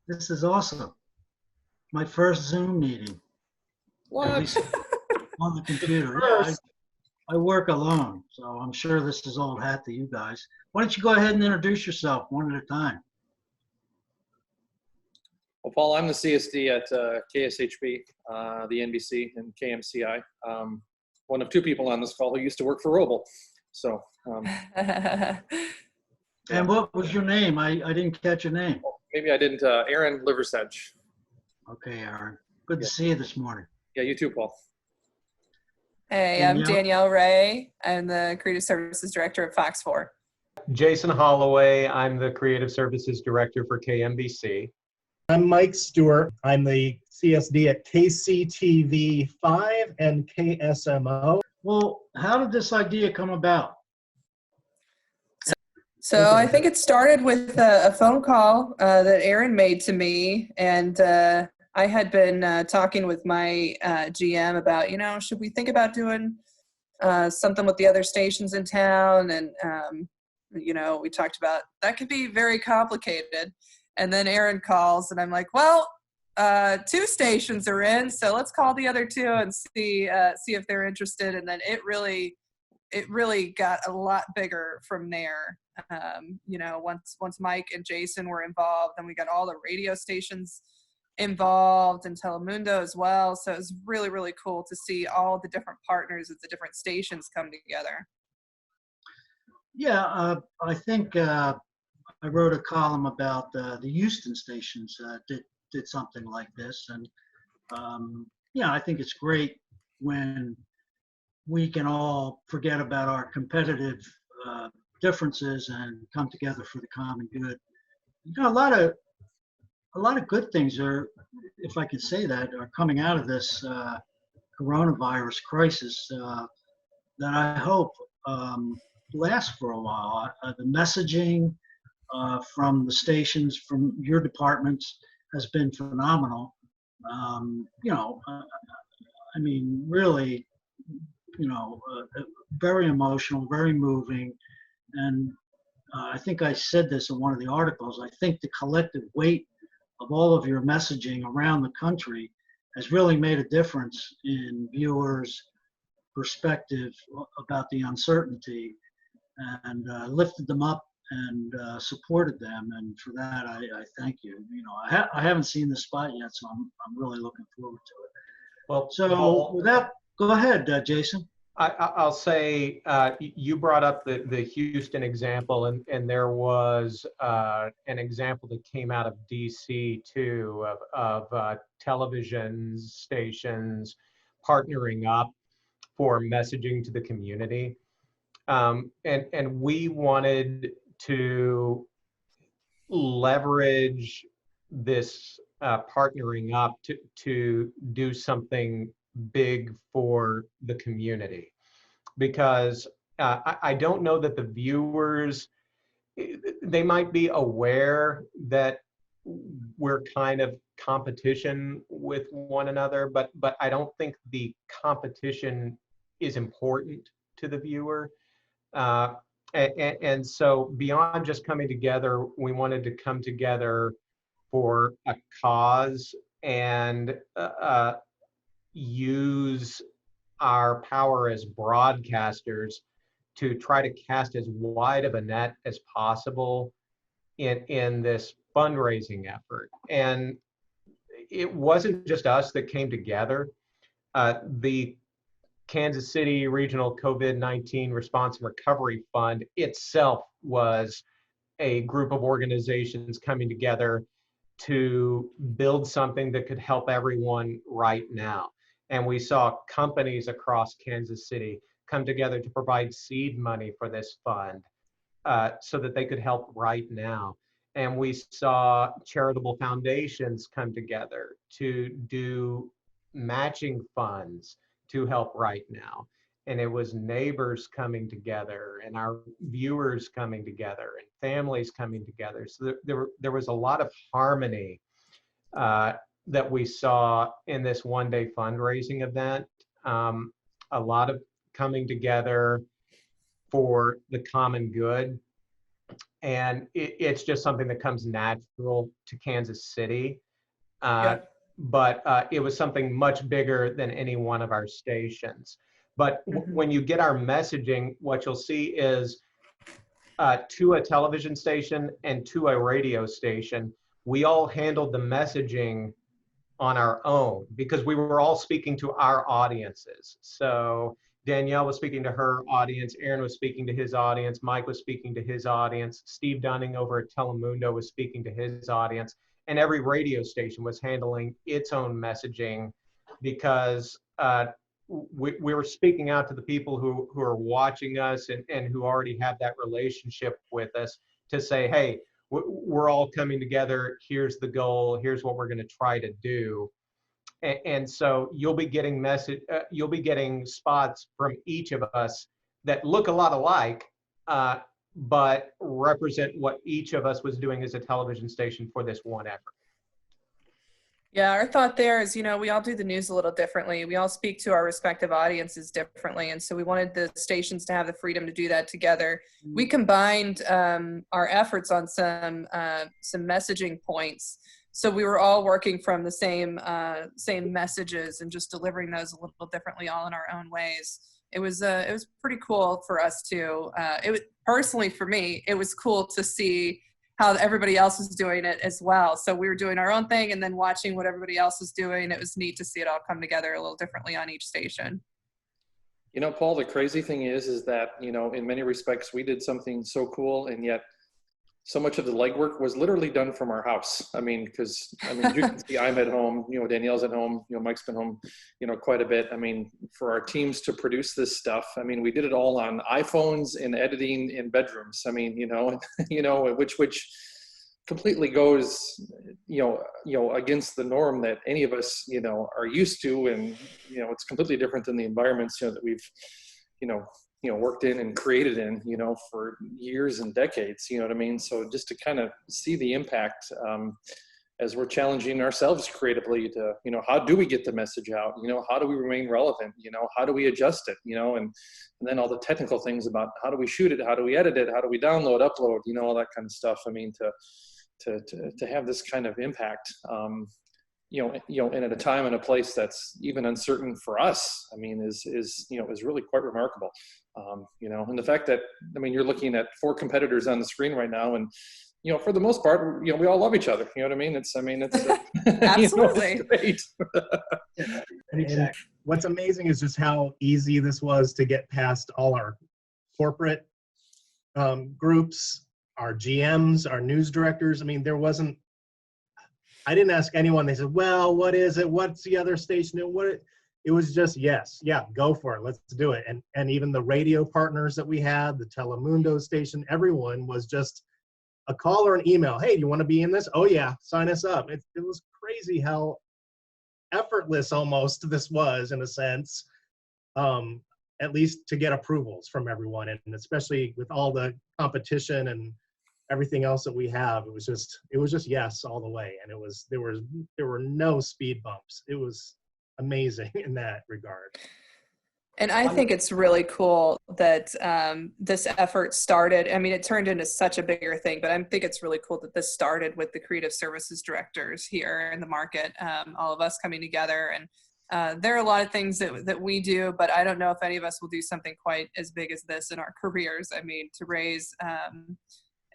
This is awesome. My first Zoom meeting, at What? least on the computer. Yeah, I work alone, so I'm sure this is old hat to you guys. Why don't you go ahead and introduce yourself one at a time? Well, Paul, I'm the CSD at KSHB, the NBC and KMCI. One of two people on this call who used to work for Roble. So, And what was your name? I didn't catch your name. maybe I didn't. Aaron Liversedge. Okay, Aaron. Good Yeah. to see you this morning. Yeah, you too, Paul. Hey, I'm Danielle Ray. I'm the Creative Services Director at Fox 4. Jason Holloway. I'm the Creative Services Director for KMBC. I'm Mike Stewart. I'm the CSD at KCTV5 and KSMO. Well, how did this idea come about? So I think it started with a phone call that Aaron made to me, and I had been talking with my GM about, should we think about doing something with the other stations in town? And, we talked about that could be very complicated. And then Aaron calls, and I'm like, well, 2 stations are in, so let's call the other 2 and see if they're interested. And then it really got a lot bigger from there. Once Mike and Jason were involved, then we got all the radio stations involved and Telemundo as well. So it was really, really cool to see all the different partners at the different stations come together. Yeah, I think I wrote a column about the Houston stations did something like this. And, I think it's great when we can all forget about our competitive differences and come together for the common good. A lot of good things are, if I can say that, are coming out of this coronavirus crisis that I hope lasts for a while. The messaging from the stations, from your departments, has been phenomenal. Really, very emotional, very moving. And I think I said this in one of the articles. I think the collective weight of all of your messaging around the country has really made a difference in viewers' perspective about the uncertainty, and lifted them up and supported them. And for that, I thank you. I haven't seen the spot yet, so I'm really looking forward to it. Well, So with that, go ahead, Jason. I'll say you brought up the Houston example, and there was an example that came out of DC too of television stations partnering up for messaging to the community, and we wanted to leverage this partnering up to do something big for the community, because I don't know that the viewers, they might be aware that we're kind of competition with one another, but I don't think the competition is important to the viewer. And so beyond just coming together, we wanted to come together for a cause and use our power as broadcasters to try to cast as wide of a net as possible in this fundraising effort. And it wasn't just us that came together. The Kansas City Regional COVID-19 Response and Recovery Fund itself was a group of organizations coming together to build something that could help everyone right now. And we saw companies across Kansas City come together to provide seed money for this fund so that they could help right now. And we saw charitable foundations come together to do matching funds to help right now. And it was neighbors coming together and our viewers coming together and families coming together. So there was a lot of harmony that we saw in this one-day fundraising event. A lot of coming together for the common good. and it's just something that comes natural to Kansas City. Yep. But it was something much bigger than any one of our stations. But when you get our messaging, what you'll see is to a television station and to a radio station, we all handled the messaging on our own because we were all speaking to our audiences. So Danielle was speaking to her audience, Aaron was speaking to his audience, Mike was speaking to his audience, Steve Dunning over at Telemundo was speaking to his audience, and every radio station was handling its own messaging because we were speaking out to the people who are watching us and who already have that relationship with us to say, hey, we're all coming together. Here's the goal. Here's what we're going to try to do. And so you'll be getting you'll be getting spots from each of us that look a lot alike, but represent what each of us was doing as a television station for this one effort. Yeah, our thought there is, we all do the news a little differently. We all speak to our respective audiences differently. And so we wanted the stations to have the freedom to do that together. We combined our efforts on some messaging points. So we were all working from the same messages and just delivering those a little differently, all in our own ways. It was pretty cool for us to, personally for me, it was cool to see how everybody else was doing it as well. So we were doing our own thing and then watching what everybody else was doing. It was neat to see it all come together a little differently on each station. Paul, the crazy thing is that, in many respects, we did something so cool, and yet so much of the legwork was literally done from our house. Because you can see I'm at home, Danielle's at home, Mike's been home, quite a bit. For our teams to produce this stuff, we did it all on iPhones and editing in bedrooms. Which completely goes, against the norm that any of us, are used to. And, it's completely different than the environments, that we've, worked in and created in, for years and decades, So just to kind of see the impact as we're challenging ourselves creatively to, how do we get the message out? How do we remain relevant? How do we adjust it? And then all the technical things about how do we shoot it? How do we edit it? How do we download, upload, all that kind of stuff. To have this kind of impact, and at a time and a place that's even uncertain for us, is really quite remarkable. And the fact that, you're looking at 4 competitors on the screen right now, and, for the most part, we all love each other. You know what I mean? It's Absolutely. It's great. And what's amazing is just how easy this was to get past all our corporate groups, our GMs, our news directors. I didn't ask anyone. They said, well, what is it? What's the other station? It was just, yes, yeah, go for it. Let's do it. And even the radio partners that we had, the Telemundo station, everyone was just a call or an email. Hey, do you want to be in this? Oh yeah, sign us up. It was crazy how effortless almost this was in a sense, at least to get approvals from everyone. And especially with all the competition and everything else that we have, it was just yes all the way. And there were no speed bumps. It was amazing in that regard. And I think it's really cool that this effort started. It turned into such a bigger thing, but I think it's really cool that this started with the creative services directors here in the market, all of us coming together. And there are a lot of things that we do, but I don't know if any of us will do something quite as big as this in our careers. To raise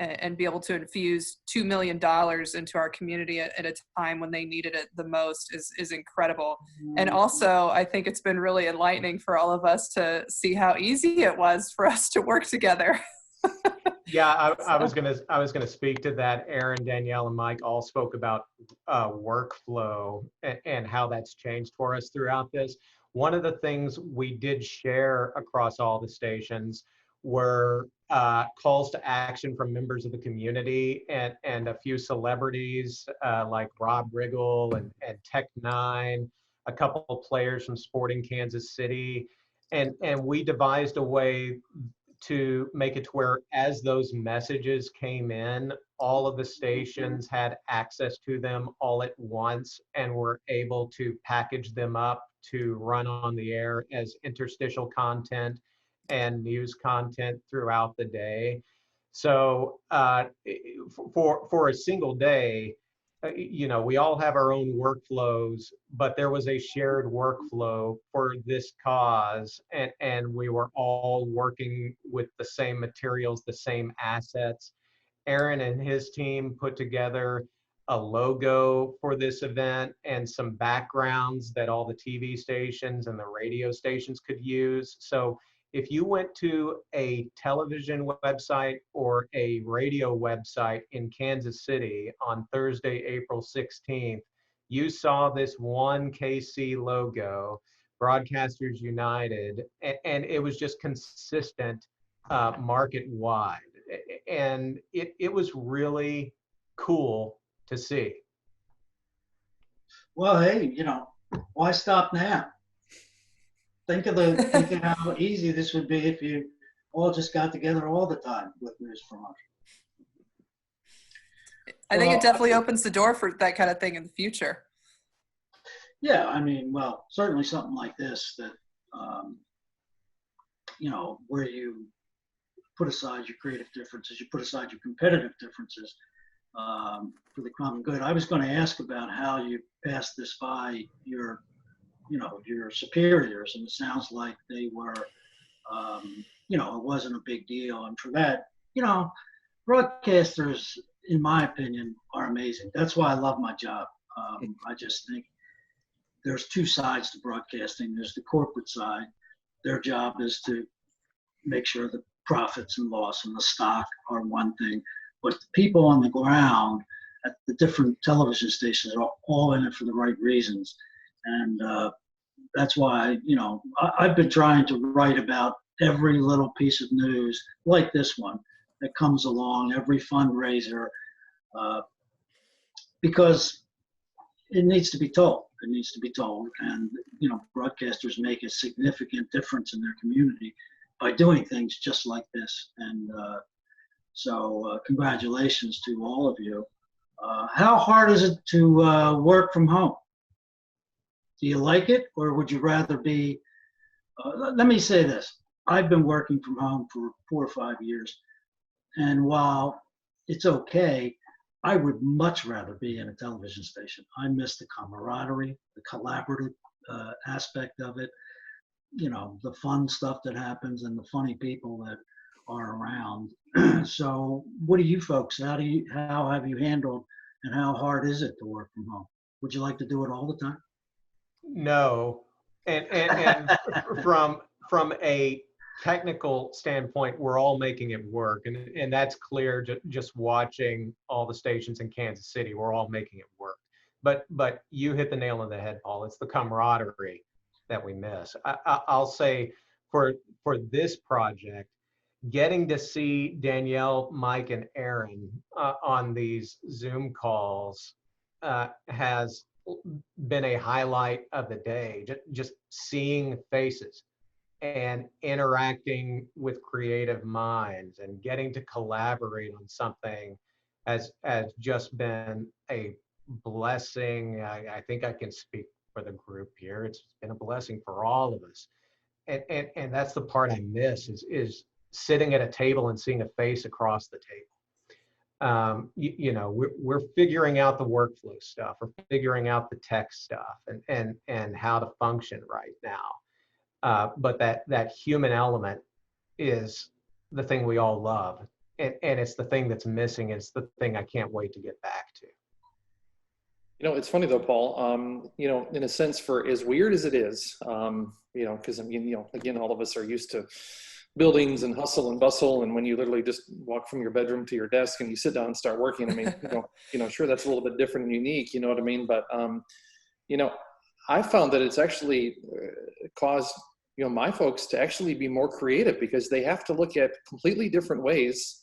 and be able to infuse $2 million into our community at a time when they needed it the most is incredible. And also, I think it's been really enlightening for all of us to see how easy it was for us to work together. Yeah, I was gonna speak to that. Aaron, Danielle, and Mike all spoke about workflow and how that's changed for us throughout this. One of the things we did share across all the stations were calls to action from members of the community and a few celebrities like Rob Riggle and Tech9, a couple of players from Sporting Kansas City. And we devised a way to make it to where as those messages came in, all of the stations had access to them all at once and were able to package them up to run on the air as interstitial content and news content throughout the day. So for a single day, we all have our own workflows, but there was a shared workflow for this cause, and we were all working with the same materials, the same assets. Aaron and his team put together a logo for this event and some backgrounds that all the TV stations and the radio stations could use. So if you went to a television website or a radio website in Kansas City on Thursday, April 16th, you saw this one KC logo, Broadcasters United, and it was just consistent market-wide. And it was really cool to see. Well, hey, why stop now? Think of how easy this would be if you all just got together all the time with news promotion. I think it definitely opens the door for that kind of thing in the future. Yeah, I mean, well, certainly something like this that, where you put aside your creative differences, you put aside your competitive differences for the common good. I was going to ask about how you passed this by your superiors, and it sounds like they were, it wasn't a big deal. And for that, broadcasters, in my opinion, are amazing. That's why I love my job. I just think there's two sides to broadcasting. There's the corporate side. Their job is to make sure the profits and loss and the stock are one thing, but the people on the ground at the different television stations are all in it for the right reasons. And that's why, I've been trying to write about every little piece of news like this one that comes along, every fundraiser, because it needs to be told. It needs to be told. And, broadcasters make a significant difference in their community by doing things just like this. And so congratulations to all of you. How hard is it to work from home? Do you like it, or would you rather be, let me say this. I've been working from home for 4 or 5 years. And while it's okay, I would much rather be in a television station. I miss the camaraderie, the collaborative aspect of it, the fun stuff that happens and the funny people that are around. So what do you folks, how have you handled, and how hard is it to work from home? Would you like to do it all the time? No, and from a technical standpoint, we're all making it work, and that's clear. Just watching all the stations in Kansas City, we're all making it work. But you hit the nail on the head, Paul. It's the camaraderie that we miss. I'll say for this project, getting to see Danielle, Mike, and Aaron on these Zoom calls has been a highlight of the day. Just seeing faces and interacting with creative minds and getting to collaborate on something has just been a blessing. I think I can speak for the group here. It's been a blessing for all of us. And that's the part I miss is sitting at a table and seeing a face across the table. We're figuring out the workflow stuff. We're figuring out the tech stuff and how to function right now. But that human element is the thing we all love. And it's the thing that's missing. It's the thing I can't wait to get back to. It's funny though, Paul, in a sense, for as weird as it is, because again, all of us are used to buildings and hustle and bustle. And when you literally just walk from your bedroom to your desk and you sit down and start working, I mean, sure, that's a little bit different and unique, you know what I mean? But, I found that it's actually caused, my folks to actually be more creative because they have to look at completely different ways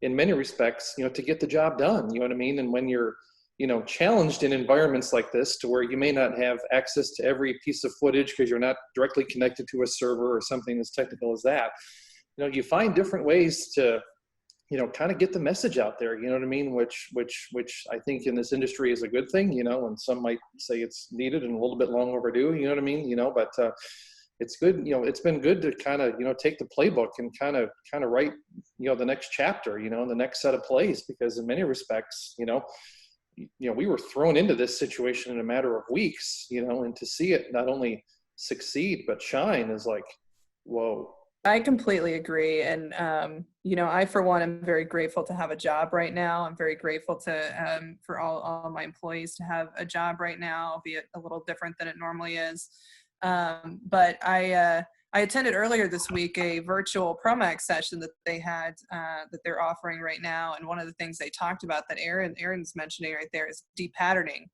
in many respects, to get the job done, you know what I mean? And when you're, challenged in environments like this to where you may not have access to every piece of footage because you're not directly connected to a server or something as technical as that, you find different ways to, kind of get the message out there, you know what I mean? Which I think in this industry is a good thing, and some might say it's needed and a little bit long overdue, you know what I mean? But it's good, it's been good to kind of, take the playbook and kind of write, the next chapter, the next set of plays, because in many respects, we were thrown into this situation in a matter of weeks, and to see it not only succeed but shine is like, whoa. I completely agree. And, I, for one, am very grateful to have a job right now. I'm very grateful to, for all my employees to have a job right now, albeit a little different than it normally is. But I attended earlier this week a virtual Promax session that they had, that they're offering right now. And one of the things they talked about that Aaron's mentioning right there is de-patterning.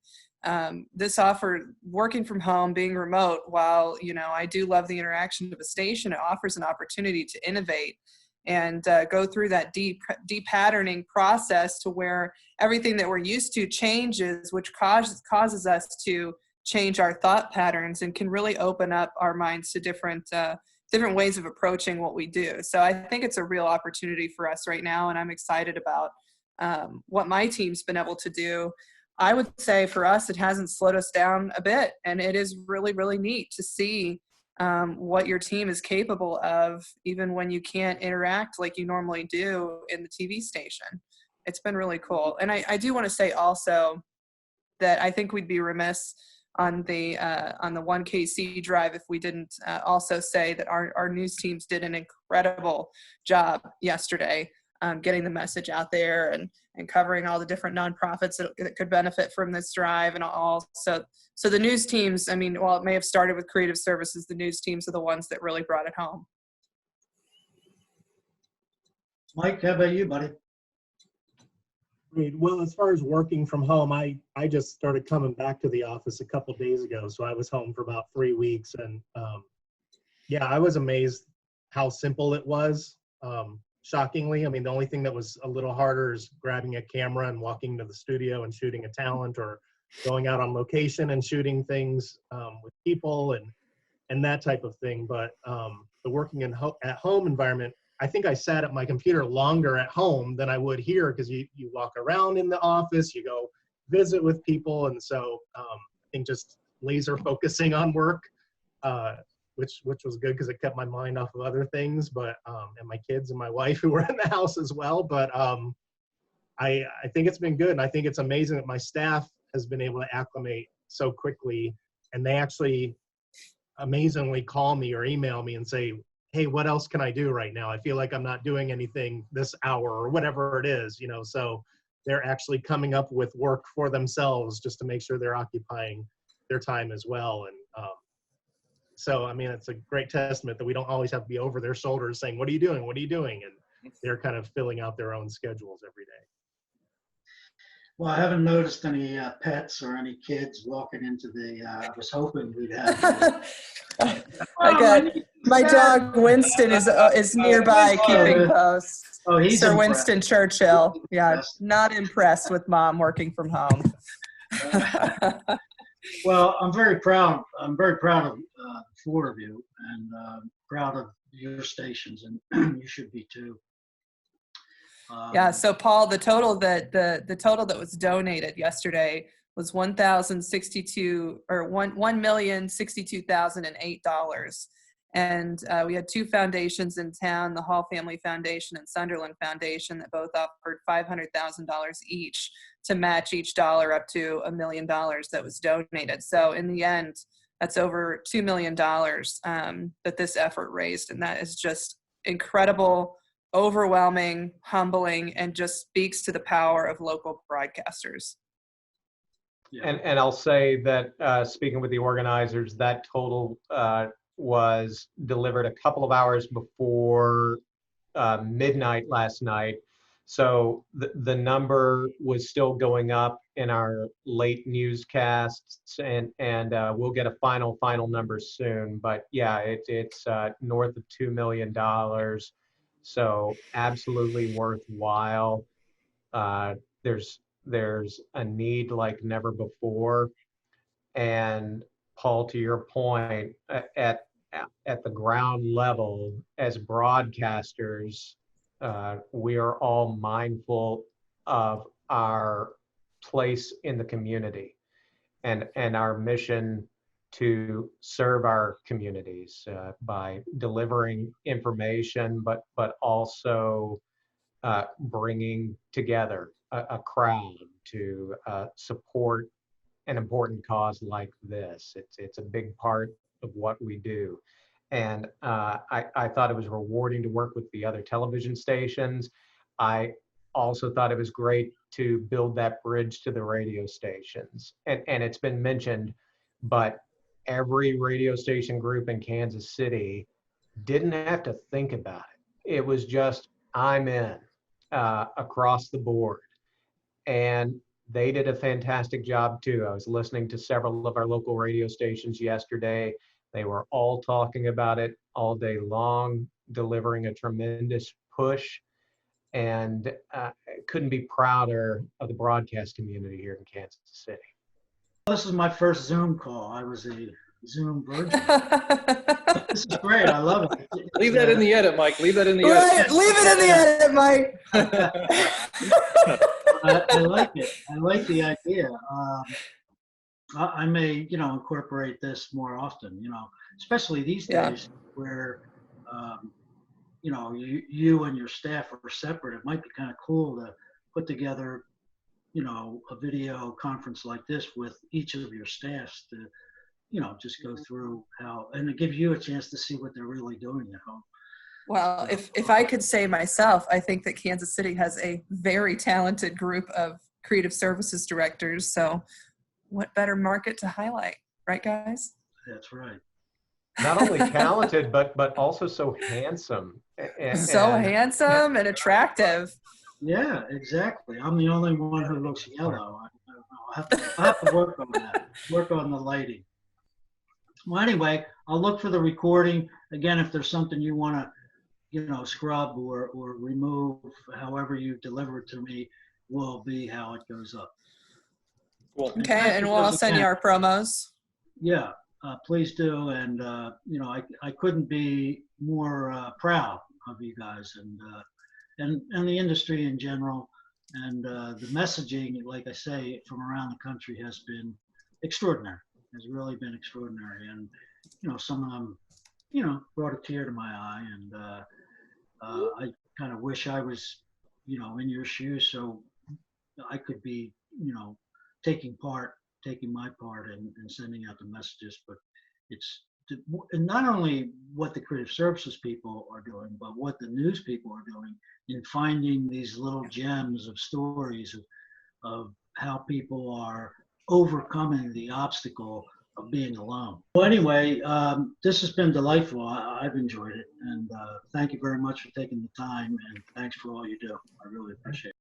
This offer, working from home, being remote, while, I do love the interaction of a station, it offers an opportunity to innovate and go through that de-patterning process to where everything that we're used to changes, which causes us to change our thought patterns and can really open up our minds to different ways of approaching what we do. So I think it's a real opportunity for us right now, and I'm excited about what my team's been able to do. I would say for us, it hasn't slowed us down a bit, and it is really, really neat to see what your team is capable of, even when you can't interact like you normally do in the TV station. It's been really cool. And I do want to say also that I think we'd be remiss on the 1KC drive if we didn't also say that our news teams did an incredible job yesterday, getting the message out there and covering all the different nonprofits that could benefit from this drive. And also, so the news teams, I mean, while it may have started with creative services, the news teams are the ones that really brought it home. Mike, how about you, buddy? Great. Well, as far as working from home, I just started coming back to the office a couple days ago. So I was home for about 3 weeks. And yeah, I was amazed how simple it was. Shockingly, I mean, the only thing that was a little harder is grabbing a camera and walking to the studio and shooting a talent, or going out on location and shooting things with people and that type of thing. But the working at home environment, I think I sat at my computer longer at home than I would here, because you walk around in the office, you go visit with people. And so I think just laser focusing on work, which was good because it kept my mind off of other things, but and my kids and my wife who were in the house as well. But I think it's been good. And I think it's amazing that my staff has been able to acclimate so quickly. And they actually amazingly call me or email me and say, hey, what else can I do right now? I feel like I'm not doing anything this hour or whatever it is, so they're actually coming up with work for themselves just to make sure they're occupying their time as well. And so, I mean, it's a great testament that we don't always have to be over their shoulders saying, what are you doing? What are you doing? And they're kind of filling out their own schedules every day. Well, I haven't noticed any pets or any kids walking into I was hoping we'd have. My dog Winston is nearby keeping post. Oh, he's Sir impressed. Winston Churchill. Yeah, not impressed with Mom working from home. Well, I'm very proud. I'm very proud of the four of you, and proud of your stations, and you should be too. Yeah. So Paul, the total that was donated yesterday was $1,062,008, and we had two foundations in town: the Hall Family Foundation and Sunderland Foundation, that both offered $500,000 each to match each dollar up to $1 million that was donated. So in the end, that's over $2 million that this effort raised, and that is just incredible, overwhelming, humbling, and just speaks to the power of local broadcasters. Yeah. And I'll say that speaking with the organizers, that total was delivered a couple of hours before midnight last night. So the number was still going up in our late newscasts, and we'll get a final number soon. But yeah, it's north of $2 million. So absolutely worthwhile. There's a need like never before. And Paul, to your point, at the ground level, as broadcasters, we are all mindful of our place in the community and our mission to serve our communities by delivering information, but also bringing together a crowd to support an important cause like this. It's a big part of what we do. And I thought it was rewarding to work with the other television stations. I also thought it was great to build that bridge to the radio stations. And it's been mentioned, but every radio station group in Kansas City didn't have to think about it. It was just, I'm in across the board. And they did a fantastic job too. I was listening to several of our local radio stations yesterday. They were all talking about it all day long, delivering a tremendous push. And couldn't be prouder of the broadcast community here in Kansas City. This is my first Zoom call. I was a Zoom virgin. This is great. I love it. Leave that in the edit, Mike. Leave that in the edit. Right, leave it in the edit, Mike. I like it. I like the idea. I may, incorporate this more often, especially these days where, you and your staff are separate. It might be kind of cool to put together, a video conference like this with each of your staffs to, just go through and to give you a chance to see what they're really doing at home. Well, if I could say myself, I think that Kansas City has a very talented group of creative services directors. So what better market to highlight, right, guys? That's right. Not only talented, but also so handsome. Handsome and attractive. Yeah, exactly. I'm the only one who looks yellow. I have to work on that, work on the lighting. Well, anyway, I'll look for the recording. Again, if there's something you want to, scrub or remove, however you deliver it to me, will be how it goes up. Cool. Okay, and we'll send you our promos. Yeah, please do. And, I couldn't be more proud of you guys and the industry in general. And the messaging, like I say, from around the country has been extraordinary, has really been extraordinary. And, some of them, brought a tear to my eye. And I kind of wish I was, in your shoes so I could be, taking my part and sending out the messages. But it's not only what the creative services people are doing, but what the news people are doing in finding these little gems of stories of how people are overcoming the obstacle of being alone. Well, anyway, this has been delightful. I've enjoyed it. And thank you very much for taking the time. And thanks for all you do. I really appreciate it.